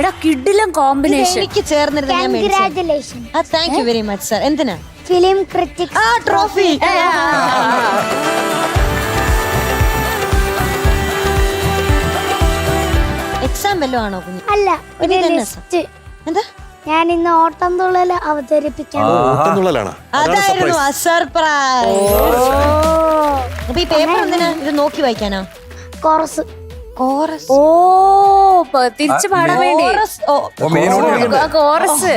എടാ കിഡിലും കോമ്പിനേഷൻ. എനിക്ക് ചേർന്നിരുന്ന ഞാൻ thank you very much sir. എന്തിനാ? Film critic trophy. എക്സാം വല്ലതും ആണോ കുഞ്ഞ്? അല്ല, എന്താ? ഞാൻ ഇന്ന് ഓട്ടം തുള്ളൽ അവതരിപ്പിക്കാൻ. അതായിരുന്നു സർപ്രൈസ്. അപ്പൊ ഈ പേപ്പർ എന്തിനാ? ഇത് നോക്കി വായിക്കാനോ? കോറസ്. ഓ തിരിച്ചു പാടാൻ വേണ്ടി കോറസ്.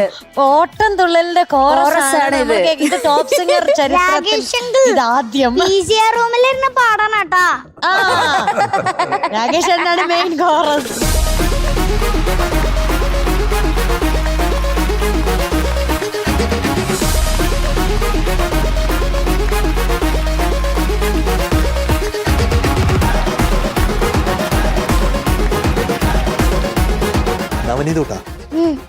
ഓട്ടം തുള്ളലിന്റെ കോറസ് ആണ് ഇത്. ഇത് ടോപ്പ് സിംഗർ ചരിത്രത്തിൽ ഇതാദ്യം റൂമിലിരുന്ന് പാടാനാട്ടാ. രാകേഷ് ചേട്ടനാണ് മെയിൻ കോറസ്. നവനീതൂട്ടാ,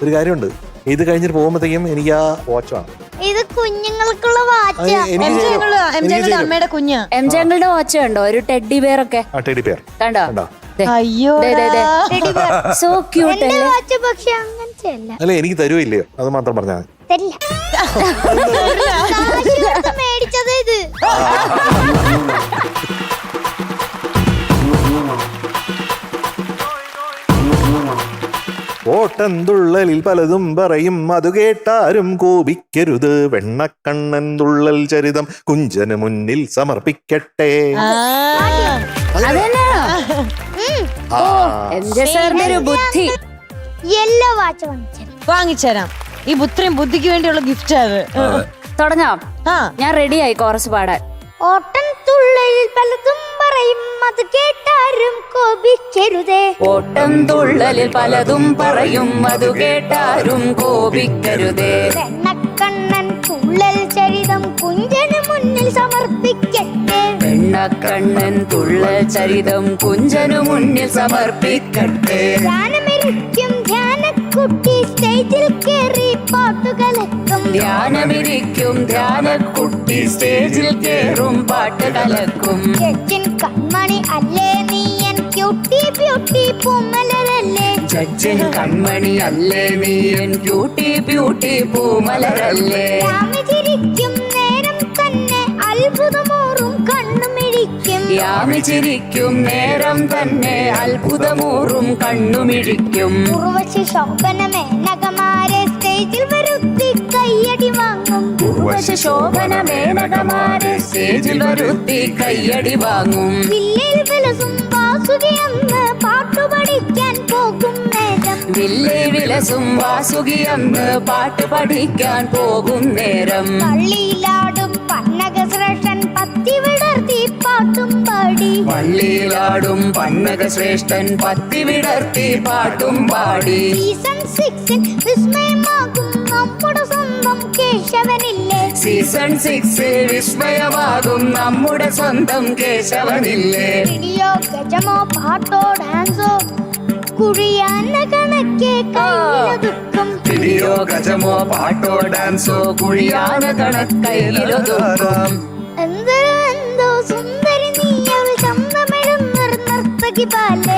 ഒരു കാര്യമുണ്ട്. ഇത് കഴിഞ്ഞിട്ട് പോകുമ്പോഴത്തേക്കും എനിക്ക് ആ വാച്ച് വേണം. ഇത് കുഞ്ഞുങ്ങൾക്കുള്ള വാച്ച്. അമ്മയുടെ കുഞ്ഞ് എംജങ്ങളുടെ വാച്ച് കണ്ടോ? ഒരു ടെഡി ബെയർ ഒക്കെ ടെഡി ബെയർ കണ്ടോ? അയ്യോ സോ ക്യൂട്ട് അല്ലേ? വാച്ച് പക്ഷെ അങ്ങനത്തെ അല്ല. അല്ല, എനിക്ക് തരുവില്ലയോ? അത് മാത്രം പറഞ്ഞാൽ തരില്ല. മേടിച്ചത് ഇത്. ഓട്ടന്തുള്ളലിൽ പലതും പറയും, അത് കേട്ടാരും കോപിക്കരുത്. വെണ്ണക്കണ്ണൻ തുള്ളൽ ചരിതം കുഞ്ചന് മുന്നിൽ സമർപ്പിക്കട്ടെ. ഒരു ബുദ്ധി. യെല്ലോ വാച്ച് വാങ്ങിച്ചേരാം. ഈ പുത്രയും ബുദ്ധിക്ക് വേണ്ടിയുള്ള ഗിഫ്റ്റ് അത്. തുടങ്ങാം. ഞാൻ റെഡിയായി കോറസ് പാടാൻ. ഓട്ടം തുള്ളലിൽ പലതും പറയും, അത് കേട്ടാരും കോപിക്കരുതേ. ഓട്ടം തുള്ളലിൽ പലതും പറയും, അത് കേട്ടാരും കോപിക്കരുതേ. വെണ്ണക്കണ്ണൻ തുള്ളൽ ചരിതം കുഞ്ചന് മുന്നിൽ സമർപ്പിക്കട്ടെ. വെണ്ണക്കണ്ണൻ തുള്ളൽ ചരിതം കുഞ്ചനു മുന്നിൽ സമർപ്പിക്കട്ടെ. ധ്യാനമിരിക്കും ധ്യാനക്കുട്ടി സ്റ്റേജിൽ കേറി പാട്ടുകലക്കും. ധ്യാനമിരിക്കും ധ്യാനക്കുട്ടി സ്റ്റേജിൽ കേറും പാട്ട് കലക്കും. ജഡ്ജിൻ കൺമണി അല്ലേ നീയൻ ക്യൂട്ടി ബ്യൂട്ടി പൂമലരല്ലേ. ജഡ്ജിൻ കൺമണി അല്ലേ നീയൻ ക്യൂട്ടി ബ്യൂട്ടി പൂമലരല്ലേ. യാമിച്ചിരിക്കും നേരം തന്നെ അത്ഭുതമൂറും കണ്ണുമിഴിക്കും. യാമിച്ചിരിക്കും നേരം തന്നെ അത്ഭുതമൂറും കണ്ണുമിഴിക്കും. ഉർവശി ശോഭനമേ നഗമാരെ സ്റ്റേജിൽ വരുത്തി കയ്യടി വാങ്ങും. ഉർവശി ശോഭനമേ നഗമാരെ സ്റ്റേജിൽ വരുത്തി കയ്യടി വാങ്ങും. വില്ലിൽ വിലസും വാസുകിയെന്ന് പാട്ടു പഠിക്കാൻ പോകും നേരം. വില്ലിൽ വിലസും വാസുകിയെന്ന് പാട്ട് പഠിക്കാൻ പോകും നേരം. പള്ളിയിലാടും പന്നക ശ്രേഷ്ഠൻ പത്തി വിടർത്തി പാട്ടും പാടി. പള്ളിയിലാടും പന്നക ശ്രേഷ്ഠൻ പത്തി വിടർത്തി പാട്ടും പാടി. സീസൺ 6 വിസ്മയമാകും നമ്മുടെ സ്വന്തം കേശവനില്ലേ. സീസൺ 6 വിസ്മയമാകും നമ്മുടെ സ്വന്തം കേശവനില്ലേ. വീഡിയോ ഗജമോ പാട്ടോ ഡാൻസോ കുഴിയാന കണക്കെ കയ്യിലൊതുക്കും. വീഡിയോ ഗജമോ പാട്ടോ ഡാൻസോ കുഴിയാന കണക്കയിലൊതുക്കും. എന്തോ സുന്ദരി നീ അവൾ ചന്തമിഴുന്നൊരു നർത്തകി പാലേ.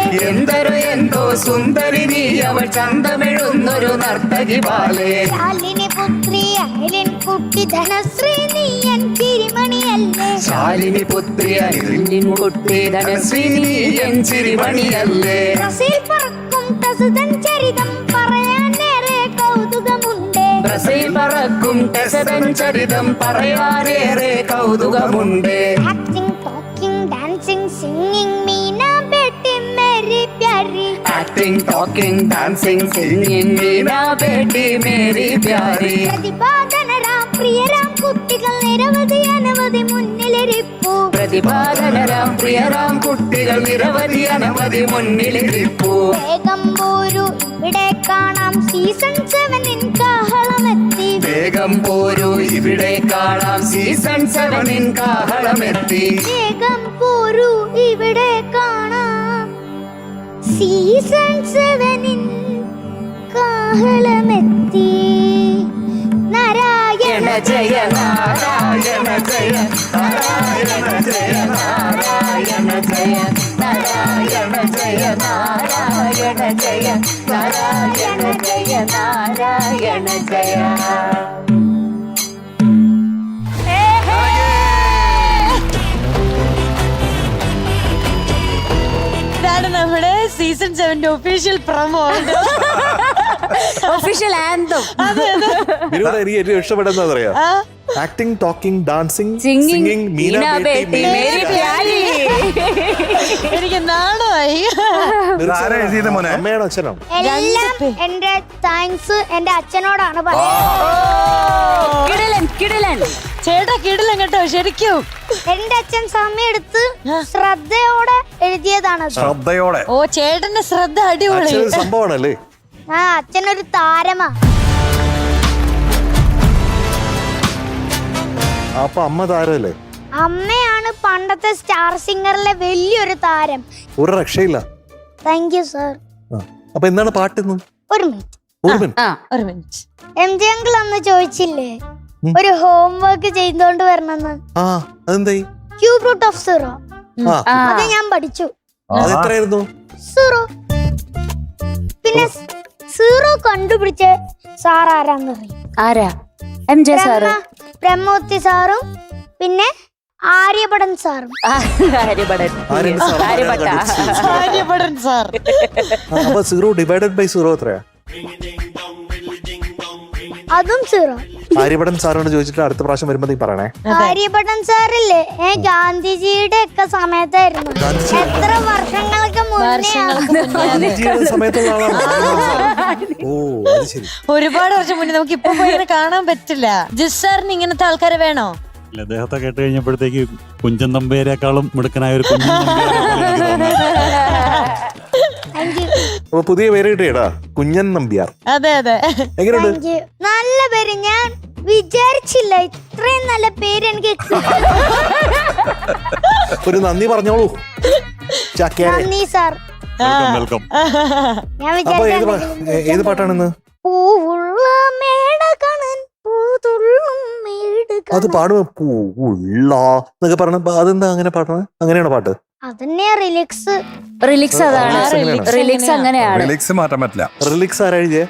എന്തോ സുന്ദരി നീ അവൾ ചന്തമിഴുന്നൊരു നർത്തകി പാലേ. ശാലിനി പുത്രി അയലിൻ കുട്ടി ധനശ്രീ നീയൻ ചിരിമണിയല്ലേ. ശാലിനി പുത്രി അയലിൻ കുട്ടി ധനശ്രീ നീയൻ ചിരിമണിയല്ലേ. ബ്രസീൽ പറക്കും ടസുതൻ ചരിതം പറയാനേറെ കൗതുകമുണ്ട്. ബ്രസീൽ പറക്കും ടസതൻ ചരിതം പറയാനേറെ കൗതുകമുണ്ട്. Acting talking dancing singing Meena ബേട്ടി മേരി പ്യാരി. Acting talking dancing singing Meena ബേട്ടി മേരി പ്യാരി. പ്രതിഭാധനരാം പ്രിയരാം കുട്ടികൾ നിരവധി അനവധി മുന്നിലിരിപ്പു. പ്രതിഭാധനരാം പ്രിയരാം കുട്ടികൾ നിരവധി അനവധി മുന്നിലിരിപ്പു. വേഗം പോരൂ ഇവിടെ കാണാം സീസൺ 7 കാഹളമെത്തി. വേഗം പോരൂ ഇവിടെ കാണാം സീസൺ 7 കാഹളമെത്തി. വേഗം പോരൂ ഇവിടെ കാണാം സീസൺ 7 കാഹളമെത്തി. നാരായണ ജയ നാരായണ ജയ നാരായണ ജയ നാരായണ ജയ നാരായണ ജയ നാരായണ ജയ നാരായണ ജയ നാരായണ ജയ. ഇതാണ് നമ്മുടെ season 7 official promo. Official anthem. എനിക്ക് ഏറ്റവും ഇഷ്ടപ്പെടുന്നത് അറിയാം, acting, talking, dancing, Singing, singing, Meena ബേട്ടി മേരി പ്യാരി. എനിക്ക് നാണമായി. അമ്മയുടെ അച്ഛനാണ്. എല്ലാം എന്റെ താങ്ക്സ് എന്റെ അച്ഛനോടാണ് കിടിലൻ കിടിലൻ. ചേട്ടാ കിടിലൻ കേട്ടോ ശരിക്കും. എന്റെ അച്ഛൻ സമയെടുത്ത് ശ്രദ്ധയോടെ എഴുതിയതാണ്. ശ്രദ്ധയോടെ. ഓ ചേട്ടന്റെ ശ്രദ്ധ അടിപൊളി. അച്ഛനൊരു സംഭവമാണല്ലേ. ആ അച്ഛനൊരു താരമാ. അപ്പൊ അമ്മ താരല്ലേ? അമ്മയാണ് പണ്ടത്തെ സ്റ്റാർ സിംഗറിലെ വലിയൊരു താരം. ഒരു രക്ഷയില്ല. Thank you sir. അപ്പൊ എന്താണ് പാട്ടിന്ന്? ഒരു മിനിറ്റ്. ഒരു മിനിറ്റ്. MJ അങ്കിൾ അന്ന് ചോദിച്ചില്ലേ ഒരു ഹോംവർക്ക് ചെയ്തോണ്ട് വരണമെന്ന്? ആ അതെന്തായി? Cube root of zero. ആ അത് ഞാൻ പഠിച്ചു. അതെത്രയായിരുന്നു? സീറോ. പിന്നെ സീറോ കണ്ടുപിടിച്ച സാർ ആരാന്നറിയും? ആരാ? MJ sir. ബ്രഹ്മൂർത്തി സാറും പിന്നെ ആര്യഭടൻ സാറും. ആര്യഭടൻ. ആര്യഭടൻ സാർ. അപ്പൊ 0 ഡിവൈഡഡ് ബൈ 0 എത്രയാ? അതും സീറോ. ആര്യഭടൻ സാറോട് ചോദിച്ചിട്ട് അടുത്ത പ്രാവശ്യം വരുമ്പോ നീ പറയണേ. ആര്യഭടൻ സാറില്ലേ ഗാന്ധിജിയുടെ ഒക്കെ സമയത്തായിരുന്നു. എത്ര വർഷങ്ങൾക്ക് മുന്നേ. സമയത്തുള്ള ആളാണ്. ഓ അത് ശരി. ഒരുപാട് വർഷം മുന്നേ. നമുക്ക് ഇപ്പൊ പോയി ഇങ്ങനെ കാണാൻ പറ്റില്ല. ജിസ് സാറിന് ഇങ്ങനത്തെ ആൾക്കാരെ വേണോ? അദ്ദേഹത്തെ കേട്ട് കഴിഞ്ഞപ്പോഴത്തേക്ക് കുഞ്ചൻ നമ്പ്യാരെക്കാളും മിടുക്കനായ ഒരു കുഞ്ഞൻ അപ്പൊ പുതിയ പേര് കിട്ടിയടാ, കുഞ്ഞൻ നമ്പ്യാർ. അതെ അതെ. എങ്ങനെയുണ്ട്? നല്ല പേര്. ഞാൻ വിചാരിച്ചില്ല ഇത്രയും നല്ല പേര് എനിക്ക് ഒരു നന്ദി പറഞ്ഞോളൂ. നന്ദി സാർ. വെൽക്കം. ഞാൻ അപ്പൊ വിചാരിച്ചു ഏത് പാട്ടാണിന്ന്? പൂവുള്ള മേട കാണാൻ പൂതുള്ളും മേട് അത് പാടുമ്പോ പൂള്ള എന്നൊക്കെ പറഞ്ഞ അതെന്താ അങ്ങനെ പാടണേ? അങ്ങനെയാണോ പാട്ട്? അതന്നെ റിലിക്സ്. റിലിക്സ് അതാണ്. റിലിക്സ് അങ്ങനെയാണ്. റിലിക്സ് മാറ്റാൻ പറ്റില്ല. റിലിക്സ് ആരാ എഴുതിയേ?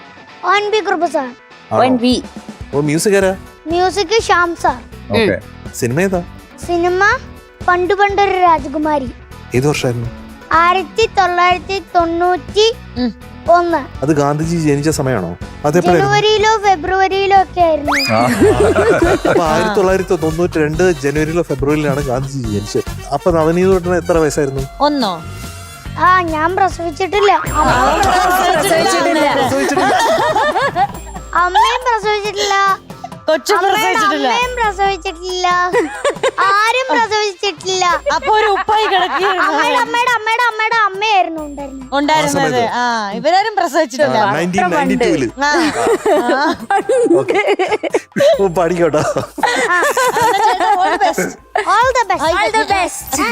ONB കൃപ സാർ. ഓ മ്യൂസിക് ആരാ? Music Shyam sir. Okay. Cinema ഏതാ? സിനിമ പണ്ടൊരു രാജകുമാരി. ഏത് വർഷമായിരുന്നു? 1991. അത് ഗാന്ധിജി ജനിച്ച സമയമാണോ? അതെപ്പോഴായിരുന്നു? ജനുവരിയിലോ ഫെബ്രുവരിയിലോ ഒക്കെ ആയിരുന്നു. അപ്പൊ 1992 ജനുവരിയിലോ ഫെബ്രുവരിയിലാണ് ഗാന്ധിജി ജനിച്ചത്. അപ്പൊ നവനീതോട്ടിന് എത്ര വയസ്സായിരുന്നു? ഒന്നോ? ആ ഞാൻ പ്രസവിച്ചിട്ടില്ല. അമ്മയും പ്രസവിച്ചിട്ടില്ല. കൊച്ചും പ്രസവിച്ചിട്ടില്ല. അമ്മയും പ്രസവിച്ചിട്ടില്ല. ആരും പ്രസവിച്ചിട്ടില്ല. അപ്പൊ ഒരു ഉപ്പായി കിടക്കുകയാണ് അമ്മയുടെ അമ്മയായിരുന്നു ഉണ്ടായിരുന്നത്. ആ ഇവരാരും പ്രസവിച്ചിട്ടില്ല. 1992 പഠിക്കോട്ടോ. All the best.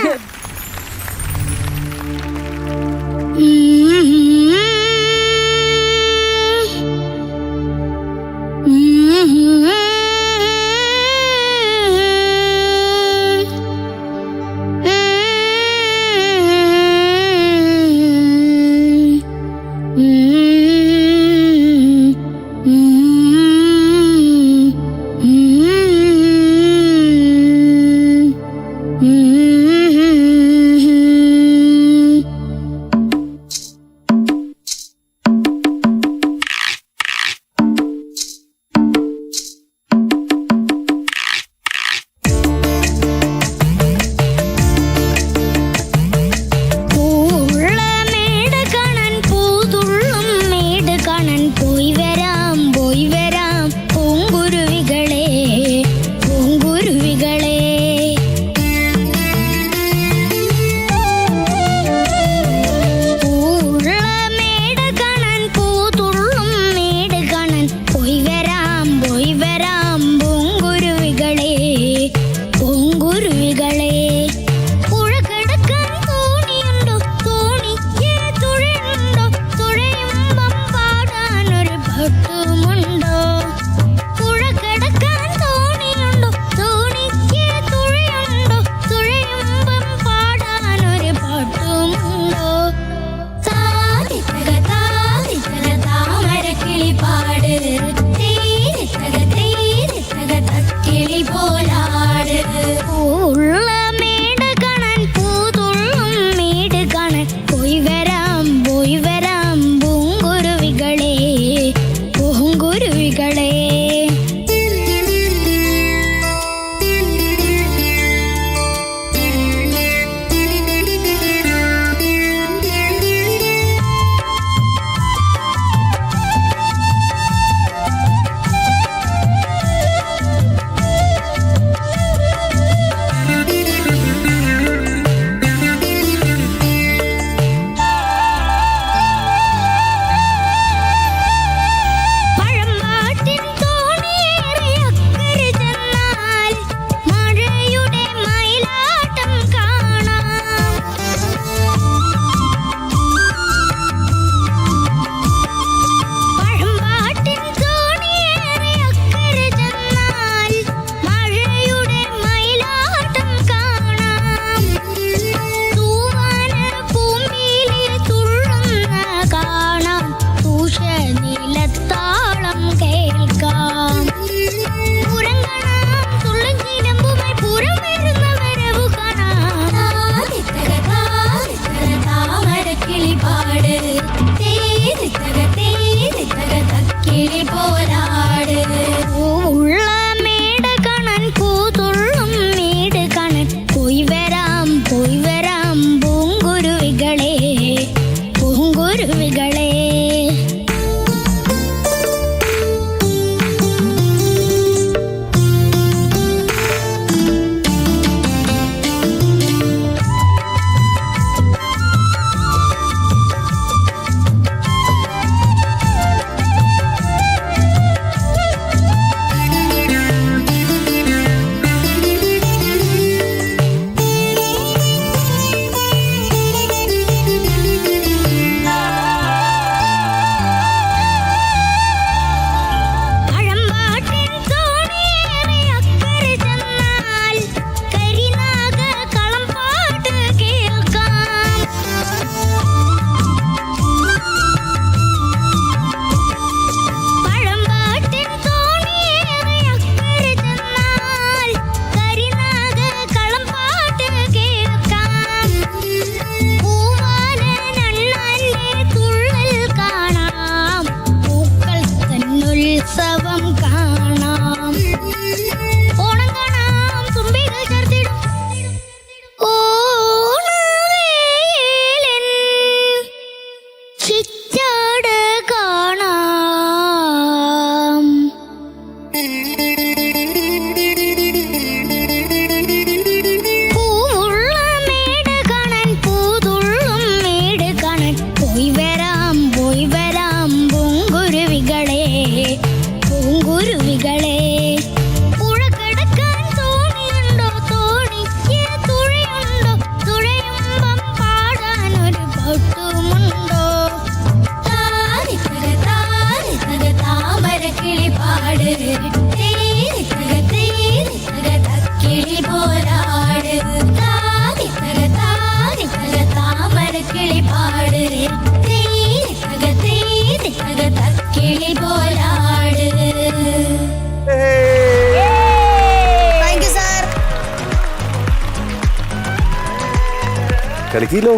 കളിക്കില്ലോ.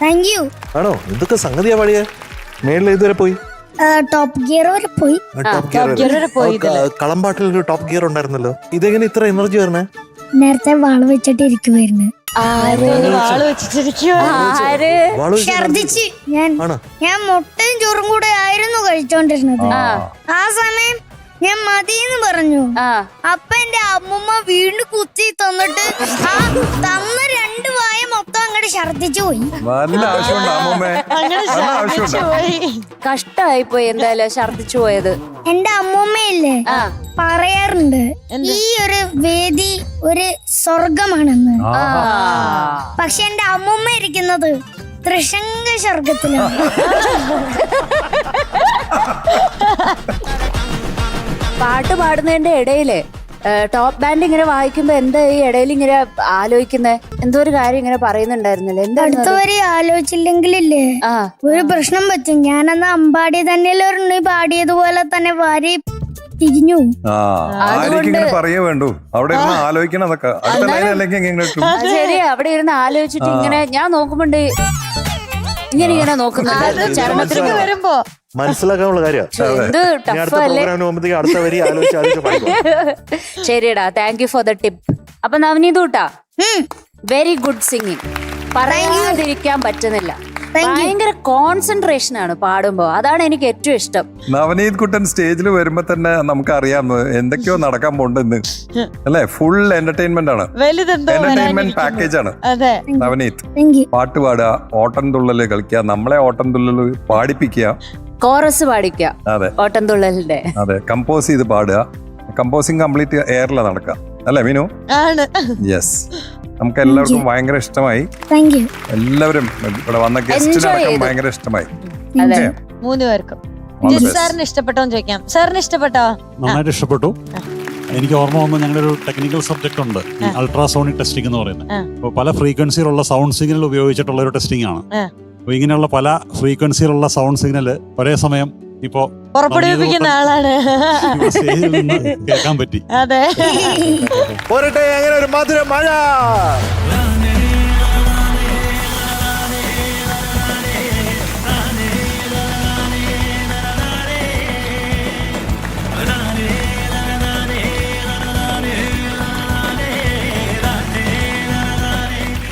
Thank you. ആണോ? എന്തൊക്കെ സംഗതിയാ പാടിയ? മേളിൽ ഇതുവരെ പോയി? ടോപ്പ് ഗിയർ വരെ പോയി. കളമ്പാട്ടിൽ ഒരു ടോപ്പ് ഗിയർ ഉണ്ടായിരുന്നല്ലോ. ഇതെങ്ങനെ ഇത്ര എനർജി വരണേ? നേരത്തെ വാള് വെച്ചിട്ട് ഇരിക്കുവായിരുന്നു. ഛർദിച്ച് ഞാൻ മുട്ടയും ചോറും കൂടെ ആയിരുന്നു കഴിച്ചോണ്ടിരുന്നത്. ആ സമയം ഞാൻ മതിന്ന് പറഞ്ഞു. അപ്പൊ എന്റെ അമ്മൂമ്മ വീണ്ടും കുത്തി തന്നിട്ട് ആ തന്ന 2 വായ മൊത്തം അങ്ങോട്ട് ഛർദിച്ചു പോയി. കഷ്ടായി പോയി എന്തായാലും ഛർദിച്ചു പോയത്. എന്റെ അമ്മൂമ്മയില്ലേ പറയാറുണ്ട് ഈ ഒരു വേദി ഒരു സ്വർഗമാണെന്ന്. പക്ഷെ എന്റെ അമ്മൂമ്മ ഇരിക്കുന്നത് ത്രിശങ്ക സ്വർഗത്തിലാണ്. പാട്ട് പാടുന്നതിന്റെ ഇടയില് ടോപ്പ് ബാൻഡ് ഇങ്ങനെ വായിക്കുമ്പോ എന്താ ഈ ഇടയിൽ ഇങ്ങനെ ആലോചിക്കുന്നത്? എന്തോ ഒരു കാര്യം ഇങ്ങനെ പറയുന്നുണ്ടായിരുന്നില്ലേ? എന്താ അടുത്ത വരെ ആലോചിച്ചില്ലെങ്കിലില്ലേ ഒരു പ്രശ്നം പറ്റും. ഞാനന്ന് അമ്പാടി തന്നെ പാടിയതുപോലെ തന്നെ വാരി തിരിഞ്ഞു. പറയേ വേണ്ടു അവിടെ ആലോചിക്കണതൊക്കെ. ശരി, അവിടെ ഇരുന്ന് ആലോചിച്ചിട്ട് ഇങ്ങനെ ഞാൻ നോക്കുമ്പോണ്ട് ഇങ്ങനെ നോക്കുന്നുണ്ട്. ചരണത്തിന് വരുമ്പോ മനസ്സിലാക്കാനുള്ള ശരിയടാ, thank you for the tip. അപ്പൊ നവനീത് കൂട്ടാ, വെരി ഗുഡ് സിംഗിങ്. പറയാതിരിക്കാൻ പറ്റുന്നില്ല. ഭയങ്കര കോൺസെൻട്രേഷൻ ആണ് പാടുമ്പോ. അതാണ് എനിക്ക് ഏറ്റവും ഇഷ്ടം. നവനീത് കുട്ടൻ സ്റ്റേജിൽ വരുമ്പോ തന്നെ നമുക്ക് അറിയാം എന്തൊക്കെയോ നടക്കാൻ പോണ്ടെന്ന് അല്ലെ. ഫുൾ എന്റർടൈൻമെന്റ് ആണ്, എന്റർടൈൻമെന്റ് പാക്കേജ് ആണ് നവനീത്. പാട്ട് പാടുക, ഓട്ടം തുള്ളല് കളിക്കുക, നമ്മളെ ഓട്ടം തുള്ളല് പാടിപ്പിക്കുക, കോറസ് പാടിക്കുക. അതെ, ഓട്ടം തുള്ളലിന്റെ അതെ കമ്പോസ് ചെയ്ത് പാടുക. കമ്പോസിങ് കംപ്ലീറ്റ് എയറിലാ നടക്കുക അല്ലെ മീനു? യെസ്, നമുക്ക് എല്ലാവർക്കും ഭയങ്കര ഇഷ്ടമായി. എല്ലാവരും ഇവിടെ വന്ന ഗസ്റ്റിനടക്കം ഭയങ്കര ഇഷ്ടമായി. അതെ, 3 പേർക്കും. സാറിന് ഇഷ്ടപ്പെട്ടോന്ന് ചോദിക്കാം. സാറിന് ഇഷ്ടപ്പെട്ടോ? നന്നായിട്ട് ഇഷ്ടപ്പെട്ടു. എനിക്ക് ഓർമ്മ വന്നു, ഞങ്ങളൊരു ടെക്നിക്കൽ സബ്ജക്ട് ഉണ്ട്, അൾട്രാസോണിക് ടെസ്റ്റിംഗ് എന്ന് പറയുന്നത്. അപ്പോൾ പല ഫ്രീക്വൻസിയിലുള്ള സൗണ്ട് സിഗ്നൽ ഉപയോഗിച്ചിട്ടുള്ള ഒരു ടെസ്റ്റിംഗ് ആണ്. അപ്പോൾ ഇങ്ങനെയുള്ള പല ഫ്രീക്വൻസിയിലുള്ള സൗണ്ട് സിഗ്നൽ ഒരേ സമയം ഇപ്പോ പുറപ്പെടുവിപ്പിക്കുന്ന ആളാണ്. സ്റ്റേജിൽ നിന്ന് കേൾക്കാൻ പറ്റി. അതെ, പോരട്ടെ അങ്ങനെ ഒരു മധുര മഴ.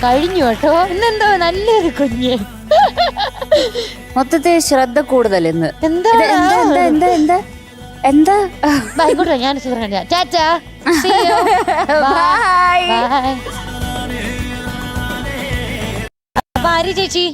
കഴിഞ്ഞു കേട്ടോ. ഇന്നെന്തോ നല്ലൊരു കുഞ്ഞ്. മൊത്തത്തിൽ ശ്രദ്ധ കൂടുതൽ ഇന്ന്. എന്താ ആയിക്കോട്ടെ, ഞാൻ ചാച്ചാ. ചേച്ചി